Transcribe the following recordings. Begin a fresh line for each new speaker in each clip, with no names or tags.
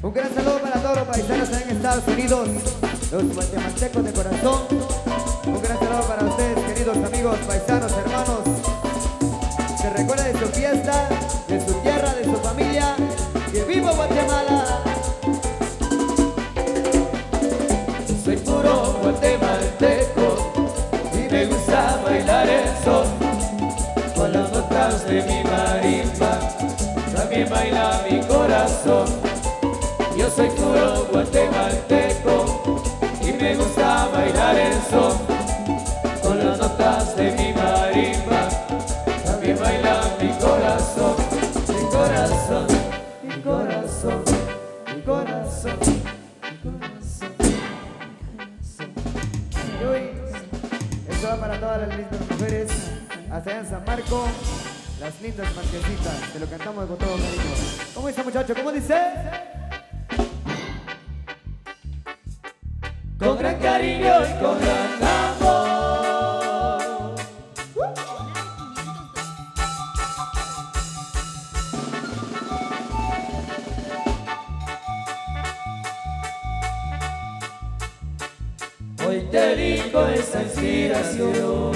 Un gran saludo para todos los paisanos en Estados Unidos, los guatemaltecos de corazón. Un gran saludo para ustedes, queridos amigos, paisanos, hermanos. Que recuerden de su fiesta, de su tierra, de su familia. ¡Que viva Guatemala!
Soy puro guatemalteco y me gusta bailar el son con las notas de mi marimba. También baila mi corazón. Yo soy puro guatemalteco y me gusta bailar el son con las notas de mi marimba. También baila mi corazón, mi corazón, mi corazón, mi corazón, mi corazón.
Y hoy, esto va para todas las lindas mujeres, hasta allá en San Marco, las lindas marquesitas, te lo cantamos con todo cariño. ¿Cómo dice, muchacho? ¿Cómo dice?
Con gran cariño y con gran amor. Hoy te digo esta inspiración.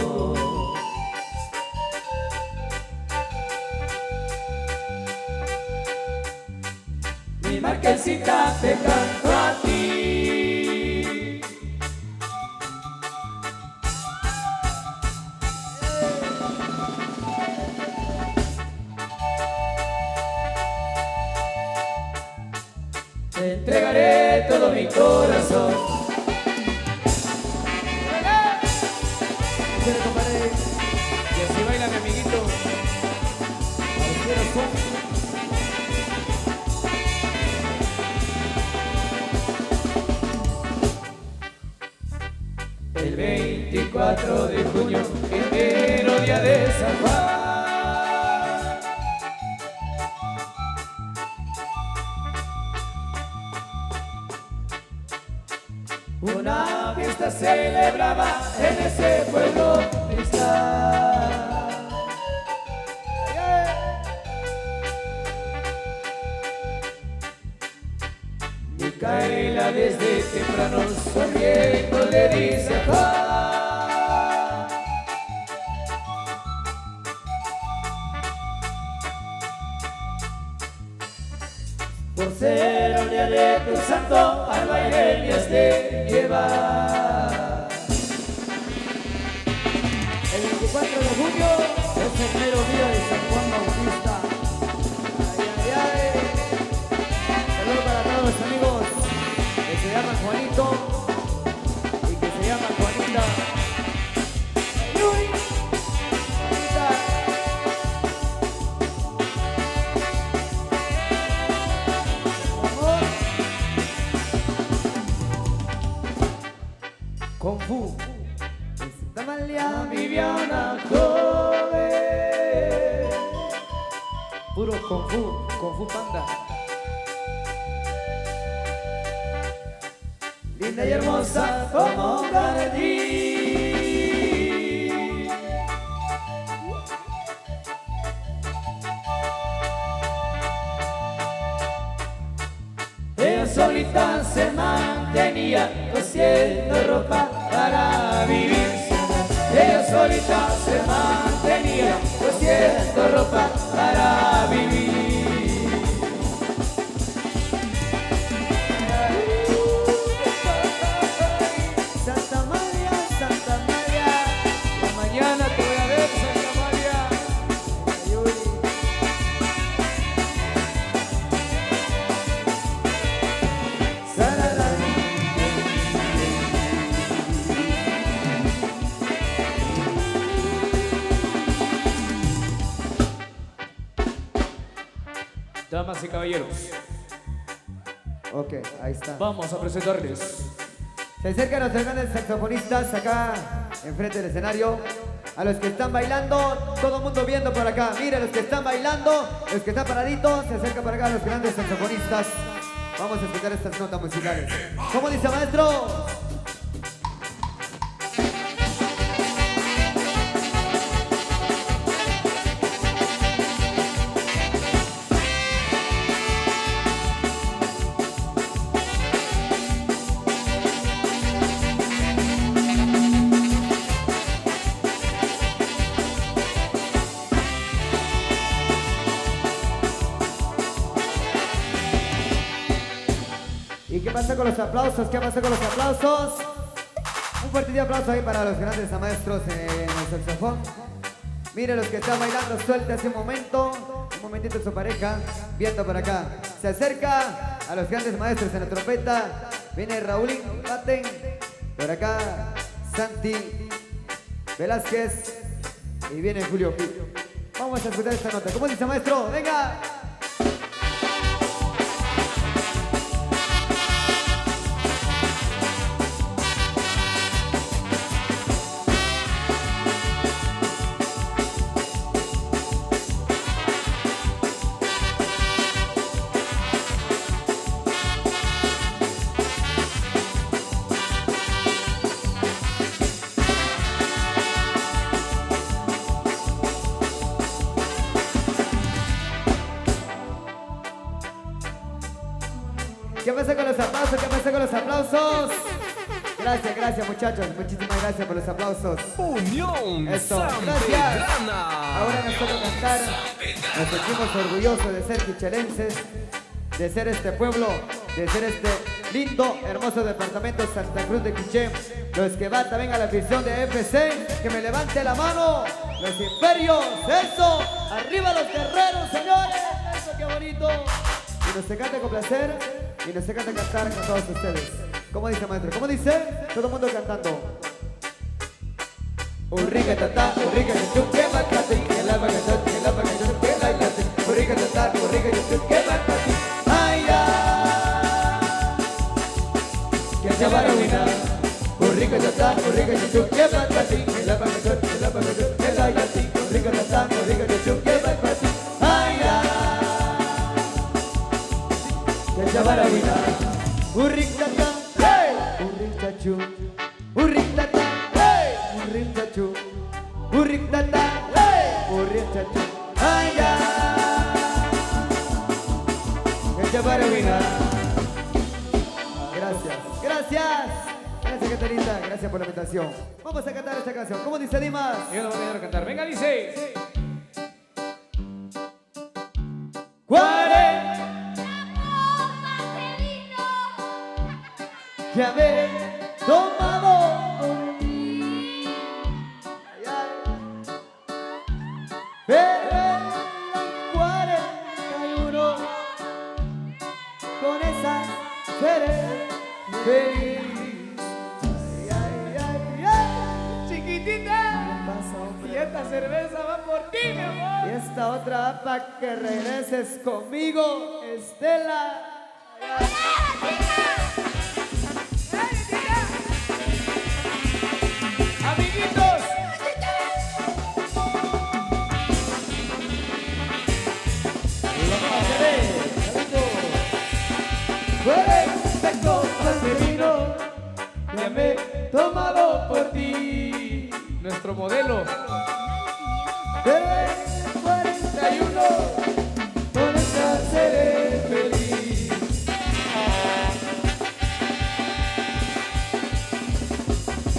Mi marquesita te canto a ti. Te entregaré todo mi corazón.
Quiero, compadre.
Y así baila mi amiguito.
Quiero son.
El 24 de junio, el mero día de San Juan. Una fiesta celebraba en ese pueblo cristal. Micaela desde temprano sonriendo le dice a Juan: por ser un día de tu santo, al baile me has de llevar.
El 24 de junio es el mero día de San Juan Bautista. Ay, ay, ay. Saludos para todos los amigos que se llaman Juanito y que se llaman Juanita. Ay, uy. Juanita. Amor. Kung Fu. Tamalia,
Viviana joven,
puro Kung Fu Panda.
linda y hermosa como un jardín. Ella solita se mantenía cosiendo ropa para vivir. Ella solita se mantenía cosiendo ropa para vivir.
Santa María,
Mañana te voy a ver, Santa María.
ay, uy.
Damas y caballeros,
Ok, ahí está.
vamos a presentarles
Se acercan los grandes saxofonistas acá enfrente del escenario. A los que están bailando, todo el mundo viendo por acá. Miren, los que están bailando, los que están paraditos, se acercan para acá los grandes saxofonistas. Vamos a escuchar estas notas musicales. ¿Cómo dice, maestro? ¿Y qué pasa con los aplausos? ¿Qué pasa con los aplausos? Un fuerte aplauso ahí para los grandes maestros en el saxofón. Mire los que están bailando, suelte hace un momentito su pareja, viendo por acá. Se acerca a los grandes maestros en la trompeta. Viene Raúlín Baten, por acá Santi Velázquez y viene Julio Pi. Vamos a escuchar esta nota. ¿Cómo dice maestro? ¡Venga! ¿Qué pasa con los aplausos? ¿Qué pasa con los aplausos? Gracias muchachos. Muchísimas gracias por los aplausos.
Unión
Eso,
San
gracias.
Pedrana.
Ahora nos toca cantar. Nos sentimos orgullosos de ser quichelenses, de ser este pueblo, de ser este lindo, hermoso departamento Santa Cruz de Quiché. Los que van también a la afición de FC, que me levante la mano. Los imperios, eso. Arriba los guerreros, señores. Eso, qué bonito. Y nos encanta complacer y nos encanta cantar con todos ustedes. ¿Cómo dice maestro? ¿Cómo dice? Todo el mundo cantando. Urrica tata, urrica chuchu, que bacate, que la bacate, que la bacate, que la bacate. Urrica tata, urrica chuchu, que bacate. Ay ya, que se va a arruinar. Urrica tata, urrica chuchu, que bacate, que la bacate, que la bacate, que la bacate. Urrica tata, urrica chuchu, que bacate. Ay ya, que se va a arruinar. Urrica tata, hey, urrica chuchu, urrica tata. Urrin chachu, urrin tata, urrin chachu, ay ya, hecha para arruinar. Gracias Catarina, gracias por la invitación. Vamos a cantar esta canción. ¿Cómo dice Dimas?
Yo no voy a cantar. Venga, dice.
40 que haber tomado. Pero en 41 con esa seré feliz.
Chiquitita. Y esta cerveza va por ti, mi amor.
Y esta otra pa' que regreses conmigo, Estela.
Amiguitos.
Copas de vino que me he tomado por ti.
Nuestro modelo.
Pero en 41 con esta seré feliz.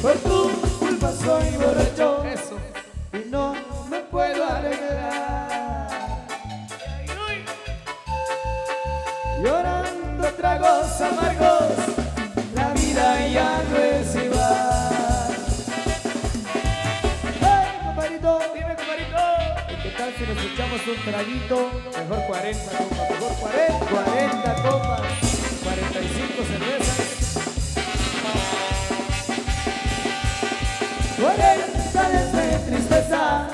Por tu culpa soy borracho.
Eso.
Y no me puedo alegrar. Llorando tragos amargos, la vida ya no es igual. ¡Hey, compadrito!
Dime, compadrito.
¿Qué tal si nos echamos un traguito?
Mejor 40 copas.
Mejor 40 copas.
45 cervezas.
40 de tristezas,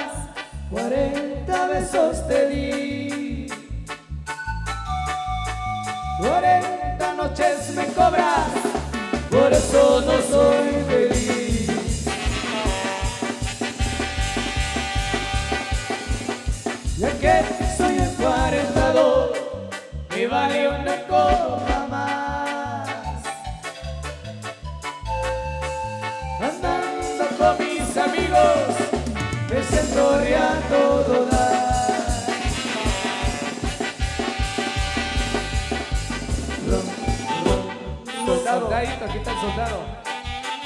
40 besos te di. 40 noches me cobras, por eso no soy feliz. Ya que soy el 42, me vale una copa más. Andando con mis amigos, me siento a todo dar. Soldado.
Soldadito, aquí está el soldado.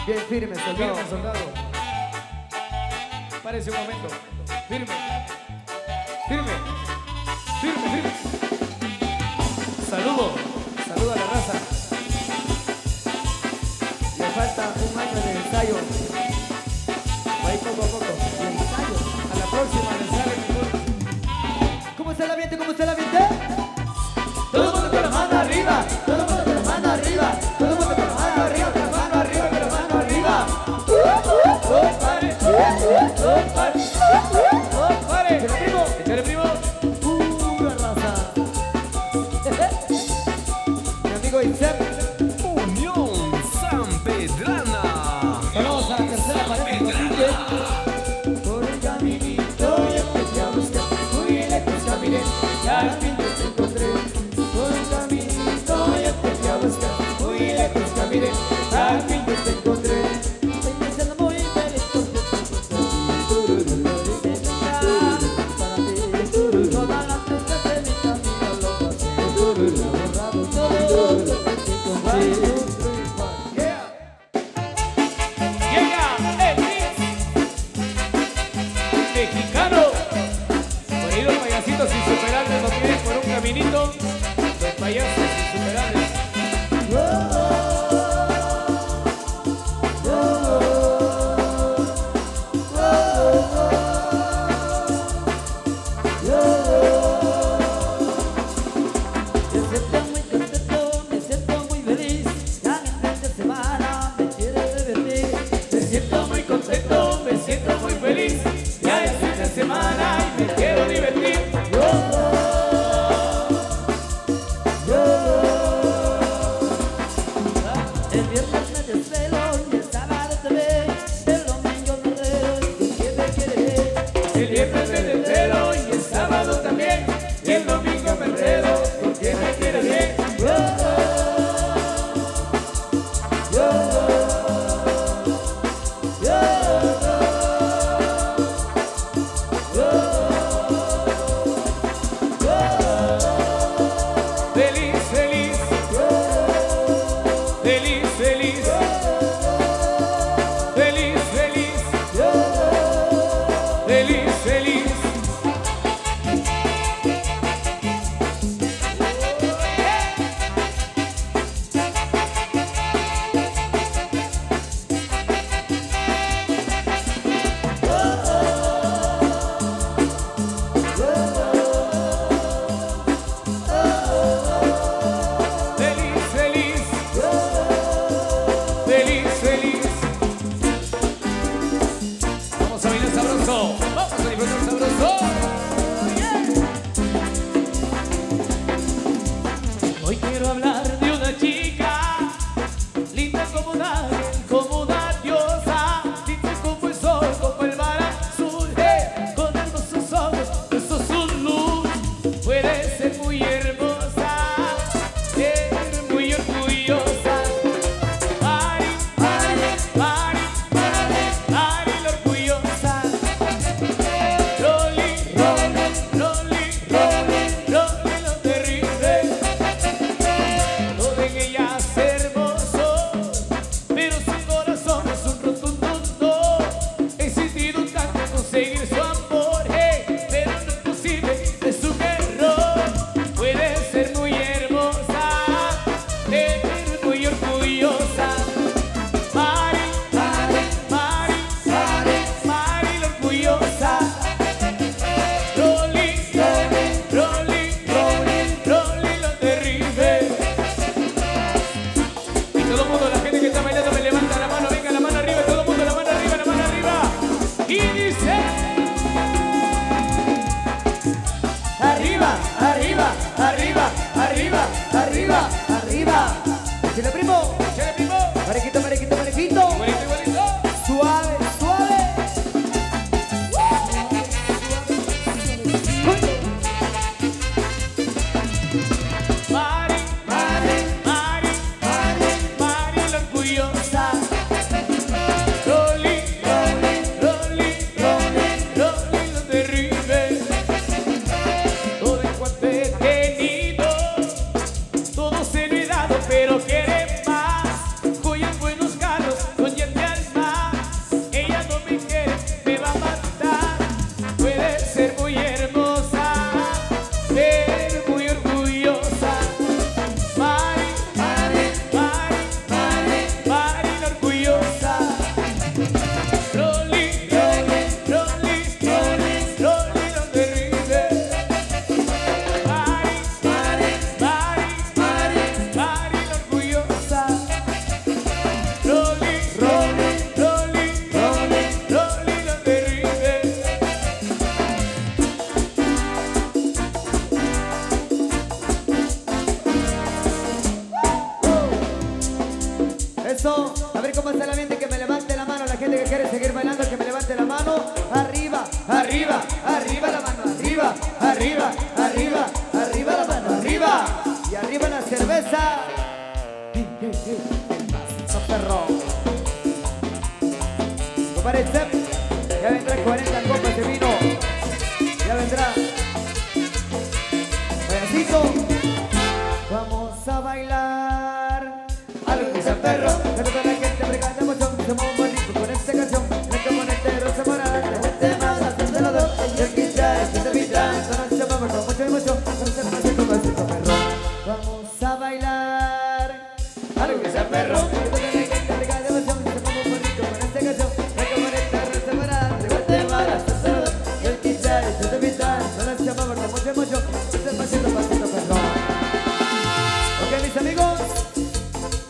Bien firme, soldado.
Firme, soldado. Párese un momento. Firme. Firme. Firme, firme. Saludo. Saludo a la raza.
ensayo. Va ahí poco a poco. Y ensayo.
A la próxima les sale mejor.
¿Cómo está el ambiente? ¿Cómo está el ambiente?
Todo el mundo con la mano arriba.
Todo el mundo con la mano arriba. Todo el mundo con la mano arriba.
Con la mano arriba, con la mano arriba. Pare, pare, pare.
Échale, primo.
Échale, primo.
Pura raza. Mi amigo Isaac.
Unión San Pedrana.
Vamos a la tercera pareja Rodríguez. Por un caminito yo te fui a buscar. Muy lejos caminé y al fin yo te encontré. Por un caminito yo te fui a buscar. Muy lejos caminé y al fin yo te encontré. Estoy pensando muy feliz porque te encontré. Para ti, toda la triste de mi camino lo pasé. Borrado todo lo que te encontré.
Yeah. Llega el mix mexicano. Por ahí los payasitos insuperables nos piden por un caminito. Los payasos insuperables.
Me siento muy contento, me siento muy feliz. Ya en el fin de semana me quiere divertir.
Me siento muy contento, me siento muy feliz. Ya es fin de semana y me quiero divertir.
El viernes me desvelo y el sábado te ve. El domingo me reo y tú quién me quiere ver.
El viernes me desvelo y el sábado también. Y el domingo me enredo con quien me quiere bien. Feliz, feliz. Feliz, feliz. Feliz, feliz. Feliz, feliz. Feliz, feliz. Feliz, feliz. Vamos a bailar sabroso. Vamos a disfrutar sabroso. Hoy quiero hablar de una chica linda como un ángel, como una diosa, linda como el sol, como el mar azul, con hermosos ojos, eso es un luz. Puede ser muy hermosa, ser muy orgullosa. Mari, Mari, Mari, Mari, Mari la orgullosa. Rolly, Rolly, Rolly, Rolly, Rolly lo terrible. Todo en ella es hermoso, pero su corazón es un rotundo no. He sentido tanto conseguir su amor, pero no es posible, es un error. Puede ser muy hermosa, ser muy orgullosa. Mari, Mari, Mari, Mari, Mari la orgullosa. Rolly, Rolly, Rolly, Rolly, Rolly lo terrible. Y todo el mundo, la gente que está bailando, me levanta la mano, venga la mano arriba, todo el mundo la mano arriba, la mano arriba. Y dice:
Arriba, arriba, arriba, arriba, arriba, arriba. Échale, primo.
"Échale, primo".
Parejito, parejito, parejito.
Igualito, igualito.
Suave, suave.
Mari, Mari, Mari, Mari, Mari la orgullosa. Rolly, Rolly, Rolly, Rolly, Rolly lo terrible. Todo en cuanto he tenido, todo se lo he dado, pero quiere más.
Eso, a ver cómo está el ambiente, que me levante la mano. La gente que quiere seguir bailando, que me levante la mano. Arriba, arriba, arriba la mano, arriba, arriba, arriba, arriba la mano, arriba. Y arriba la cerveza. Pasito perro. Compadre Step, ya vendrá 40 copas de vino. Ya vendrá. Payasito, vamos a bailar. Algo que sea perro, pero toda la gente brigada emoción. Se mueve muy rico con esta canción. El componente se moral, la gente más haciendo los dos. Y el guitar, el que vida, esta noche vamos con mucha emoción. Vamos a hacer como pasito perro. Vamos a bailar. Algo que sea perro, pero toda la gente brigada emoción. Se mueve muy rico con esta canción. El componente se moral, la gente más haciendo los dos. Y el guitar, el que vida, esta noche vamos con mucha emoción. Vamos a hacer pasito perro. Ok, mis amigos.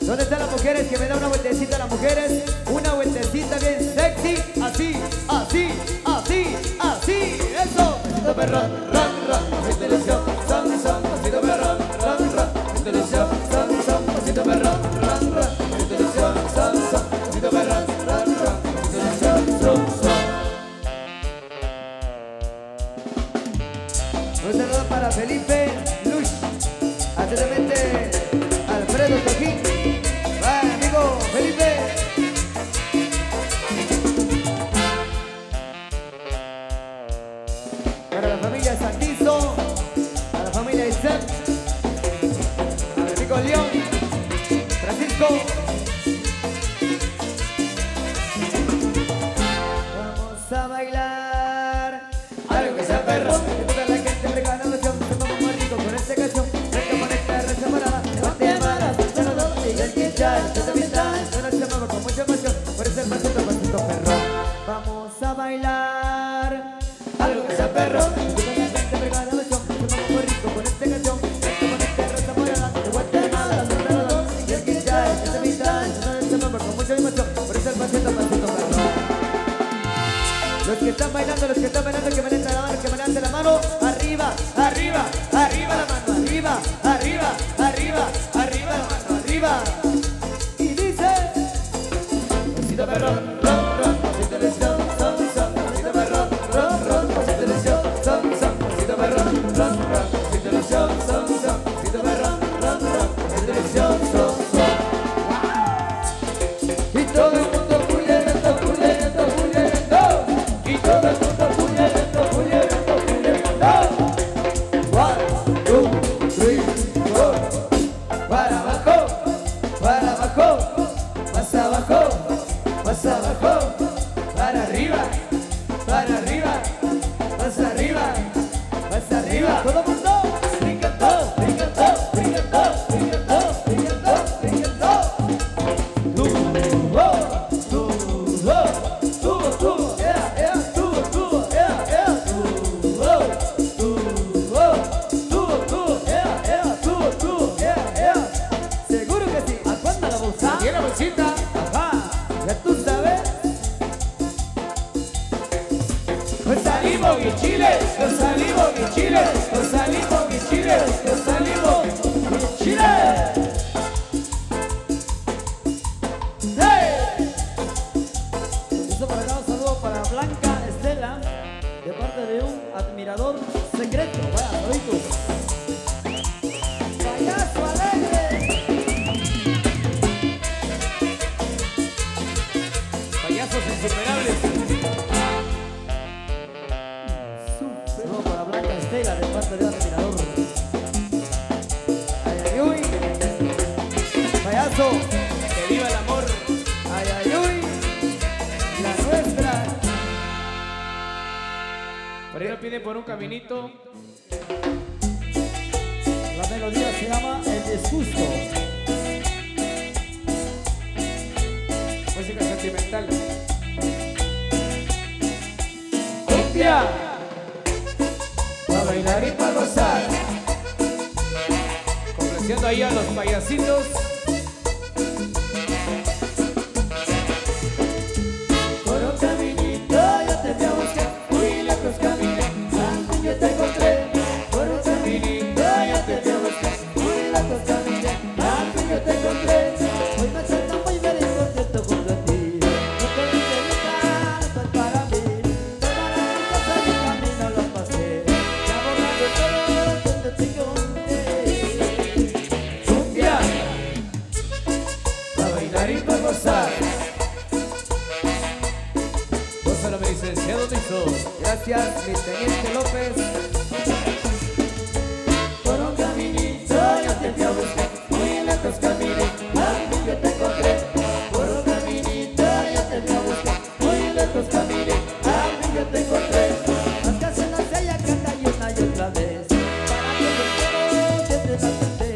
¿Dónde están las mujeres? Que me da una vueltecita a las mujeres. Una vueltecita bien sexy. Así, así, así, así. Eso. Pasito perrón, ron, ron. Pasito ilusión, son, son. Pasito perrón, ron, ron. Pasito ilusión, son, son. Pasito perrón, ron, ron. Pasito ilusión, son, son. Pasito perrón, ron, ron. Pasito ilusión, son, son. Un saludo para Felipe Lush. Atentamente, Alfredo Toquín. Felipe. Para la familia Santizo, a la familia Isaac, a Rico León, Francisco. Vamos a bailar. Algo que sea perro, que toda la gente me gana la opción. Se vamos muy rico con esta canción. Venga con esta raza morada. Levante manos, se lo doy y el guitar. Con mucha emoción, por ese pasito perro. Vamos a bailar. Algo que sea perro. Totalmente pegada la emoción. Se vamos muy rico con esta canción. Esto con esta rosa morada. De Guatemala, Salvador. Y el guitar, esta mitad. Con mucha emoción, por ese pasito perro. Los que están bailando, que me levanten la mano, que me levanten la mano. Arriba, arriba, arriba la mano. Arriba, arriba, arriba, arriba la mano. Arriba. Pasito perrón, ron, ron, pasito ilusión, son, son. Pasito perrón, ron, ron, pasito ilusión, son, son. Pasito perrón, ron, ron, pasito ilusión, son, son. Pasito perrón, ron, ron, pasito ilusión, son, son. Y todo el mundo puliendo, puliendo, puliendo. Y todo el mundo puliendo, puliendo, puliendo. 1, 2, 3, 4. Para abajo, más abajo. Más abajo, para arriba, más arriba, más arriba. Todo el mundo, brincando, brincando, brincando, brincando, brincando, brincando. Tubo, yeah, tubo, yeah, tubo, yeah. Seguro que sí. ¿A cuánta la bolsa? Tiene bolsita. Ya tú sabes. Nos salimos en Chile, nos salimos en Chile, nos salimos en Chile, nos salimos en Chile. ¡Hey! Esto para acá, un saludo para Blanca Estela, de parte de un admirador secreto. Vaya, saluditos. Payaso alegre. Payasos insuperables. Saludos para Blanca Estela de parte de un admirador. Ay, ay, uy. Payaso. Que viva el amor. Ay, ay, uy. La nuestra.
Por ahí lo piden por un caminito.
La melodía se llama El Disgusto.
Música sentimental. ¡Cumbia! Pa' bailar y pa' gozar. Complaciendo ahí a los payasitos.
Por un caminito yo te fui a buscar. Muy lejos caminé, al fin yo te encontré. Por un caminito yo te fui a buscar. Muy lejos caminé, al fin yo te encontré. Hoy me siento muy feliz.
marimba a gozar. Gózalo, mi licenciado Tizo.
Gracias, mi teniente López.
Por un caminito yo te fui a buscar, muy lejos caminé, a mí yo te encontré. Por un caminito yo te fui a buscar, muy lejos caminé, a mí yo te encontré.
Las canciones ella canta y otra vez. Para que yo quiero que te la cante.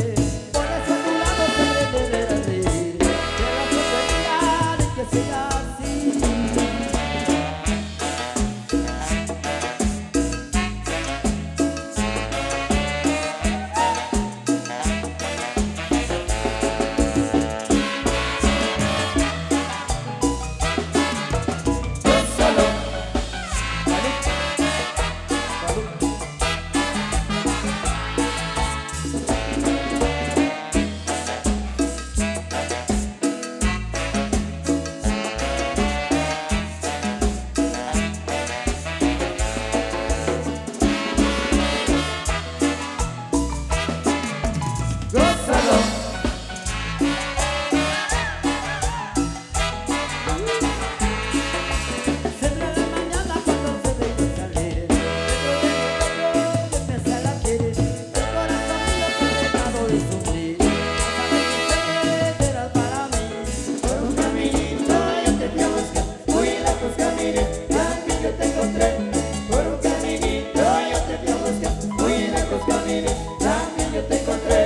Por eso a tu lado siempre deberás reír. Que la prosperidad y que sea así.
Gózalo. Gózalo.
Siempre de mañana cuando se ve salir. Dentro de mi pecho empieza a latir. El corazón mío está dejado de sufrir. Sabes que serás para mí.
Por un caminito yo te fui a buscar, muy lejos caminé, a mí yo te encontré. Por un caminito yo te fui a buscar, muy lejos caminé, a mí yo te encontré.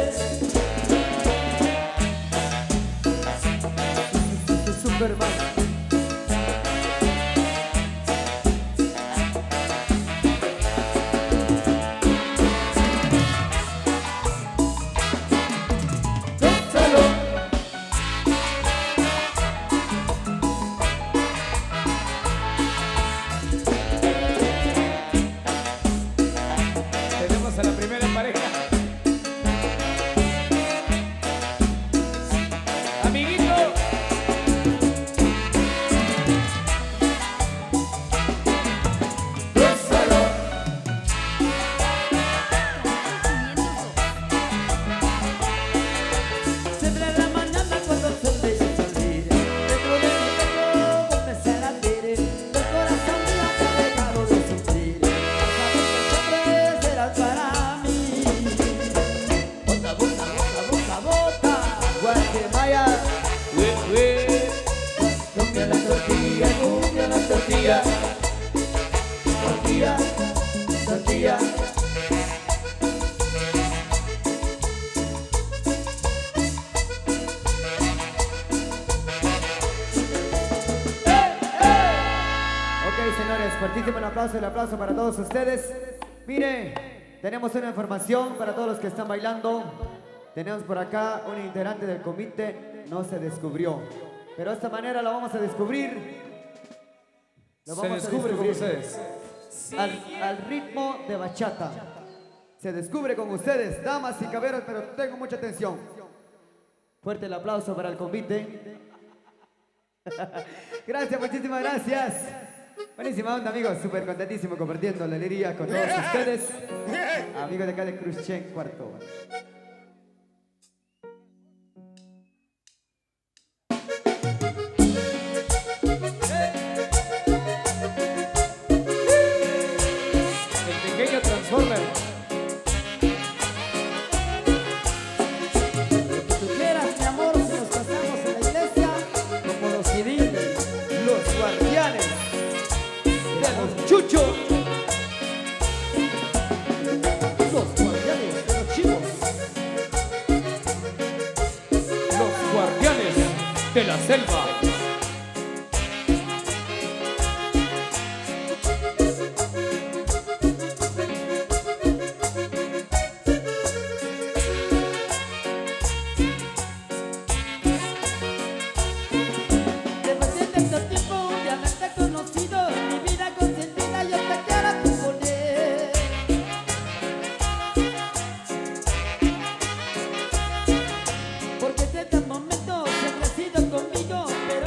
Superman.
Gózalo. Tenemos a la primera pareja. Amiguito. Gózalo.
Siempre de mañana cuando se ve salir. Dentro de mi pecho empieza a latir. El corazón mío te ha dejado de sufrir. Sabes que siempre serás para mí. Bota, bota, bota, bota, bota. Guatemala.
Cumbia la tortilla, cumbia la tortilla. Tortilla, tortilla.
Ok, señores, fuertísimo el aplauso para todos ustedes. Mire, tenemos una información para todos los que están bailando. Tenemos por acá un integrante del comité, no se descubrió. Pero de esta manera lo vamos a descubrir. Lo
Se
vamos a
descubre con
descubrir
ustedes.
al ritmo de bachata. Se descubre con ustedes, damas y caballeros, pero tengo mucha atención. Fuerte el aplauso para el convite. Gracias, muchísimas gracias. Buenísima onda, amigos. Súper contentísimo compartiendo la alegría con todos ustedes. Amigos de acá de Cruzchen, cuarto.
El pequeño Transformer.
Tú quieras, mi amor, si nos casamos en la iglesia, como los civiles, los guardianes de los chuchos, los guardianes de los chivos.
Los guardianes de la selva.
Después de tanto tiempo de haberte conocido, mi vida consentida yo te quiero poner. Porque desde el momento siempre has sido conmigo, pero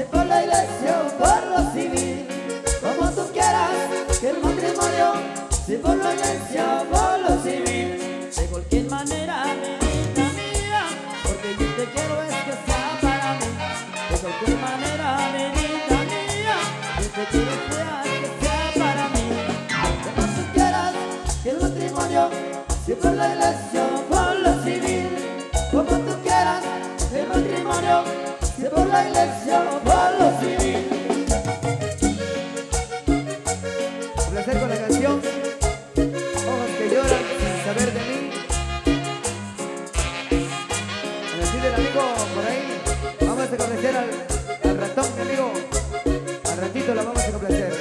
si por la iglesia o por lo civil, como tú quieras, que el matrimonio, si por la iglesia o por lo civil, de cualquier manera, nenita mía, porque yo te quiero es que sea para mí, de cualquier manera, nenita mía, yo te quiero que sea para mí, como tú quieras, que el matrimonio, si por la iglesia o por lo civil, como tú quieras, el matrimonio, si por la iglesia o por lo civil. Un placer con la canción Ojos que lloran sin saber de mí. Me decide el amigo por ahí. Vamos a complacer al ratón, mi amigo. Al ratito la vamos a complacer.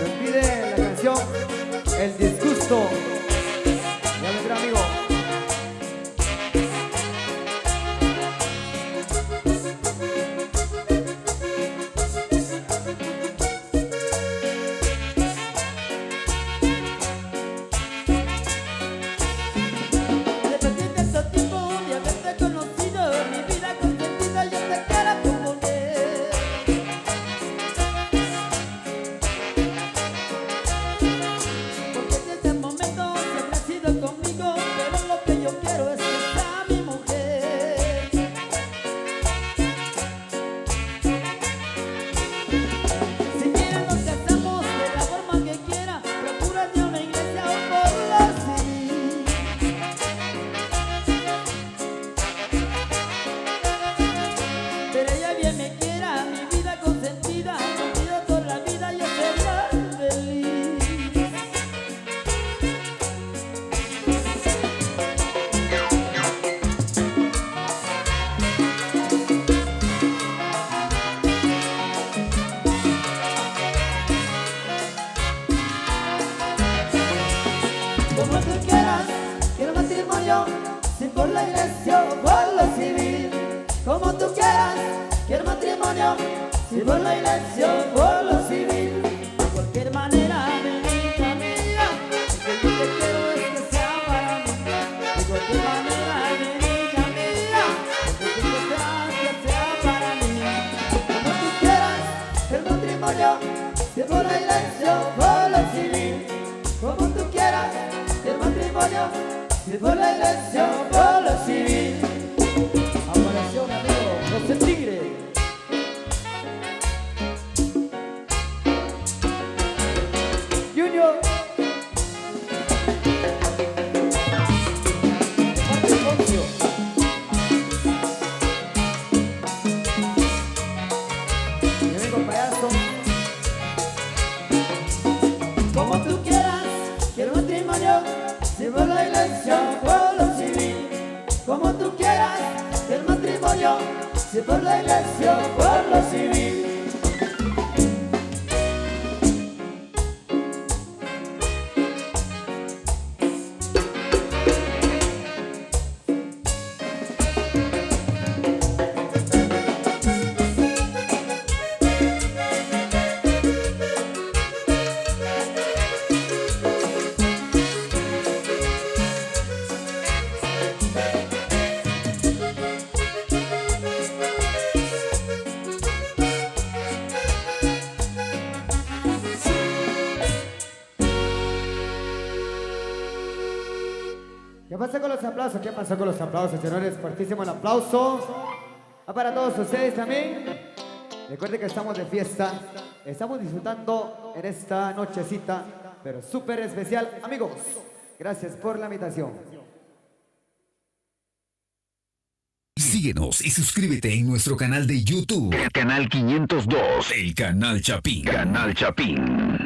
Nos pide la canción El Disgusto. Ya vendrá, amigo. Como tú quieras, quiero matrimonio, si por la iglesia o por lo civil. Como tú quieras, quiero matrimonio, si por la iglesia o por lo civil. De cualquier manera, nenita mía, que yo te quiero es que sea para mí. De cualquier manera, nenita mía, que yo te quiero que sea para mí. Como tú quieras, el matrimonio, si por la iglesia o por lo civil. Como tú quieras, el matrimonio, si por la iglesia o por lo civil. Apareció mi amigo José Tigre. Junior. Parte Poncio. Mi amigo Payaso. Como tú quieras, quiero matrimonio, si por la iglesia o por lo civil. Como tú quieras, el matrimonio, si por la iglesia o por lo civil. ¿Qué pasa con los aplausos? ¿Qué pasó con los aplausos, señores? Fuertísimo el aplauso. Para todos ustedes también. Recuerden que estamos de fiesta. Estamos disfrutando en esta nochecita, pero súper especial. Amigos, gracias por la invitación.
Síguenos y suscríbete en nuestro canal de YouTube. El canal 502. El canal Chapín. Canal Chapín.